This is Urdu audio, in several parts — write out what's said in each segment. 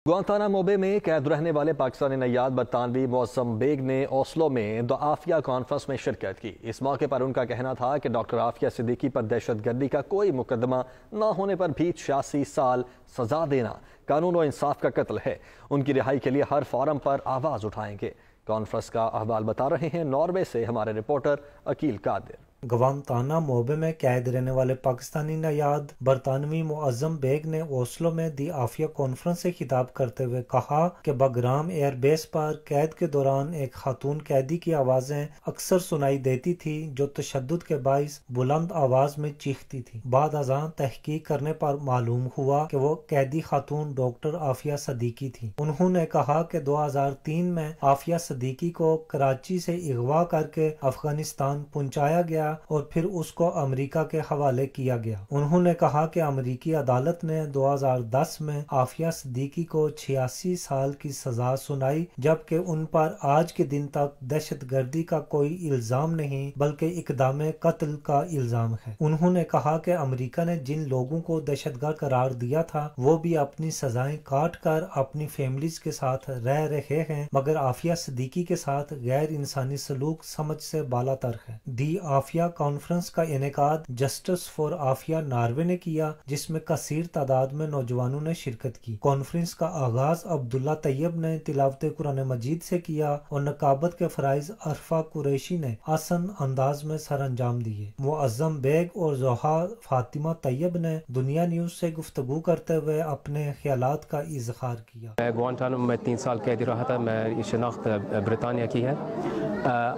گوانتانامو بے میں قید رہنے والے پاکستانی نیاد برطانوی معظم بیگ نے اوسلو میں عافیہ کانفرنس میں شرکت کی۔ اس موقع پر ان کا کہنا تھا کہ ڈاکٹر عافیہ صدیقی پر دہشت گردی کا کوئی مقدمہ نہ ہونے پر بھی 86 سال سزا دینا قانون و انصاف کا قتل ہے۔ ان کی رہائی کے لیے ہر فورم پر آواز اٹھائیں گے۔ کانفرنس کا احوال بتا رہے ہیں ناروے سے ہمارے رپورٹر عقیل قادر۔ گوانتانامو بے میں قید رہنے والے پاکستانی نیاد برطانوی معظم بیگ نے اوسلو میں عافیہ کانفرنس سے خطاب کرتے ہوئے کہا کہ بگرام ایئر بیس پر قید کے دوران ایک خاتون قیدی کی آوازیں اکثر سنائی دیتی تھی جو تشدد کے باعث بلند آواز میں چیختی تھی۔ بعد ازاں تحقیق کرنے پر معلوم ہوا کہ وہ قیدی خاتون ڈاکٹر عافیہ صدیقی تھی۔ انہوں نے کہا کہ 2003 میں عافیہ صدیقی کو کراچی سے اغوا کر کے افغانستان پہنچایا گیا اور پھر اس کو امریکہ کے حوالے کیا گیا۔ انہوں نے کہا کہ امریکی عدالت نے 2010 میں عافیہ صدیقی کو 86 سال کی سزا سنائی، جبکہ ان پر آج کے دن تک دہشت گردی کا کوئی الزام نہیں بلکہ اقدام قتل کا الزام ہے۔ انہوں نے کہا کہ امریکہ نے جن لوگوں کو دہشت گرد قرار دیا تھا وہ بھی اپنی سزائیں کاٹ کر اپنی فیملیز کے ساتھ رہ رہے ہیں، مگر عافیہ صدیقی کے ساتھ غیر انسانی سلوک سمجھ سے بالا تر ہے۔ عافیہ کانفرنس کا انعقاد جسٹس فار عافیہ ناروے نے کیا، جس میں کثیر تعداد میں نوجوانوں نے شرکت کی۔ کانفرنس کا آغاز عبداللہ طیب نے تلاوت قرآن مجید سے کیا اور نقابت کے فرائض عرفہ قریشی نے آسن انداز میں سر انجام دیے۔ معظم بیگ اور زوہا فاطمہ طیب نے دنیا نیوز سے گفتگو کرتے ہوئے اپنے خیالات کا اظہار کیا۔ میں گوانتانامو میں 3 سال قیدی رہا تھا۔ میں یہ شناخت برطانیہ کی ہے۔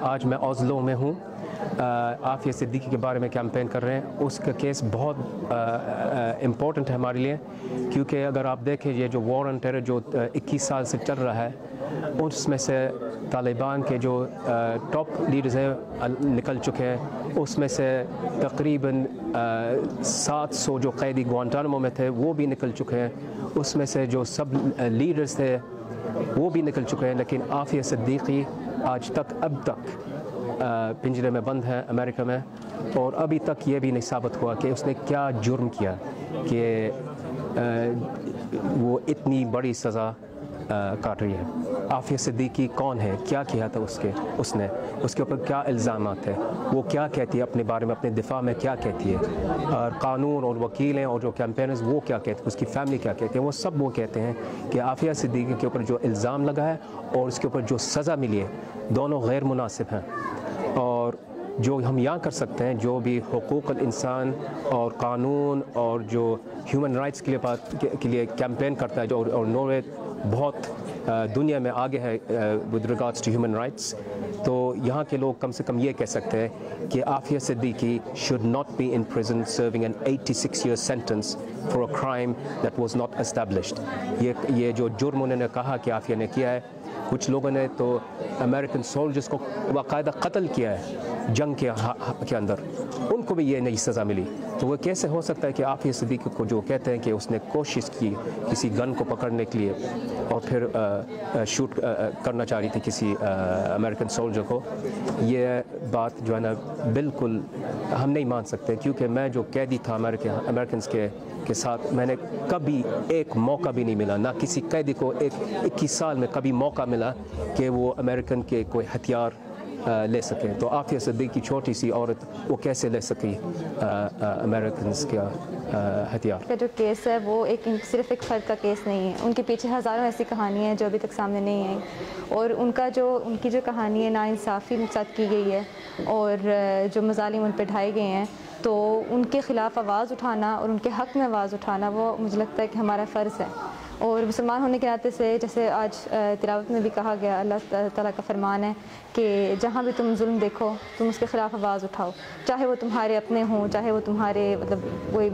آج میں اوسلو میں ہوں۔ عافیہ صدیقی کے بارے میں کیمپین کر رہے ہیں۔ اس کا کیس بہت امپورٹنٹ ہے ہمارے لیے، کیونکہ اگر آپ دیکھیں یہ جو وار آن ٹیرر جو 21 سال سے چل رہا ہے، اس میں سے طالبان کے جو ٹاپ لیڈرز ہیں نکل چکے ہیں۔ اس میں سے تقریباً 700 جو قیدی گوانتانامو میں تھے وہ بھی نکل چکے ہیں۔ اس میں سے جو سب لیڈرز تھے وہ بھی نکل چکے ہیں، لیکن عافیہ صدیقی آج تک اب تک پنجرے میں بند ہے امریکہ میں، اور ابھی تک یہ بھی نہیں ثابت ہوا کہ اس نے کیا جرم کیا کہ وہ اتنی بڑی سزا کاٹ رہی ہے۔ عافیہ صدیقی کون ہے، کیا کیا تھا اس نے اس کے اوپر کیا الزامات ہیں، وہ کیا کہتی ہے اپنے بارے میں، اپنے دفاع میں کیا کہتی ہے، اور قانون اور وکیل ہیں اور جو کیمپینرز وہ کیا کہتے ہیں، اس کی فیملی کیا کہتے ہیں، وہ سب وہ کہتے ہیں کہ عافیہ صدیقی کے اوپر جو الزام لگا ہے اور اس کے اوپر جو سزا ملی ہے دونوں غیر مناسب ہیں۔ اور جو ہم یہاں کر سکتے ہیں، جو بھی حقوق الانسان اور قانون اور جو ہیومن رائٹس کے لیے کیمپین کرتا ہے، اور ناروے بہت دنیا میں آگے ہے with regards to human rights, تو یہاں کے لوگ کم سے کم یہ کہہ سکتے ہیں کہ Aafia Siddiqui should not be in prison serving an 86-year sentence for a crime that was not established۔ یہ جو جرم انہوں نے کہا کہ عافیہ نے کیا ہے، کچھ لوگوں نے تو امریکن سولجرز کو باقاعدہ قتل کیا ہے جنگ کے اندر، ان کو بھی یہ نئی سزا ملی۔ تو وہ کیسے ہو سکتا ہے کہ عافیہ صدیقی کو جو کہتے ہیں کہ اس نے کوشش کی کسی گن کو پکڑنے کے لیے اور پھر شوٹ کرنا چاہ رہی تھی کسی امریکن سولجر کو، یہ بات جو ہے نا بالکل ہم نہیں مان سکتے، کیونکہ میں جو قیدی تھا امریکنز کے ساتھ، میں نے کبھی ایک موقع بھی نہیں ملا، نہ کسی قیدی کو 21 سال میں کبھی موقع ملا کہ وہ امریکن کے کوئی ہتھیار لے سکیں۔ تو عافیہ صدیقی چھوٹی سی عورت وہ کیسے لے سکی امریکنز کا ہتھیار؟ کا جو کیس ہے وہ صرف ایک فرد کا کیس نہیں ہے، ان کے پیچھے ہزاروں ایسی کہانیاں ہیں جو ابھی تک سامنے نہیں آئیں، اور ان کی جو کہانی ہے ناانصافی ساتھ کی گئی ہے اور جو مظالم ان پہ ڈھائے گئے ہیں، تو ان کے خلاف آواز اٹھانا اور ان کے حق میں آواز اٹھانا وہ مجھے لگتا ہے کہ ہمارا فرض ہے۔ اور مسلمان ہونے کے ناطے سے جیسے آج تلاوت میں بھی کہا گیا، اللہ تعالیٰ کا فرمان ہے کہ جہاں بھی تم ظلم دیکھو تم اس کے خلاف آواز اٹھاؤ، چاہے وہ تمہارے اپنے ہوں، چاہے وہ تمہارے مطلب کوئی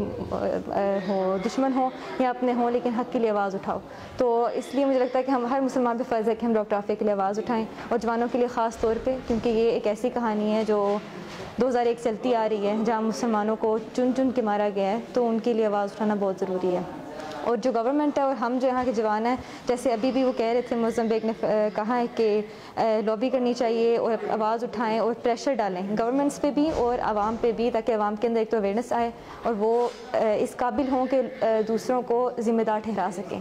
ہو دشمن ہو یا اپنے ہوں، لیکن حق کے لیے آواز اٹھاؤ۔ تو اس لیے مجھے لگتا ہے کہ ہم ہر مسلمان پہ فرض ہے کہ ہم ڈاکٹر عافیہ کے لیے آواز اٹھائیں، اور جوانوں کے لیے خاص طور پہ، کیونکہ یہ ایک ایسی کہانی ہے جو 2001 چلتی آ رہی ہے جہاں مسلمانوں کو چن چن کے مارا گیا ہے، تو ان کے لیے آواز اٹھانا بہت ضروری ہے۔ اور جو گورنمنٹ ہے اور ہم جو یہاں کے جوان ہیں، جیسے ابھی بھی وہ کہہ رہے تھے، معظم بیگ نے کہا ہے کہ لابی کرنی چاہیے اور آواز اٹھائیں اور پریشر ڈالیں گورنمنٹس پہ بھی اور عوام پہ بھی، تاکہ عوام کے اندر ایک تو اویئرنیس آئے اور وہ اس قابل ہوں کہ دوسروں کو ذمہ دار ٹھہرا سکیں۔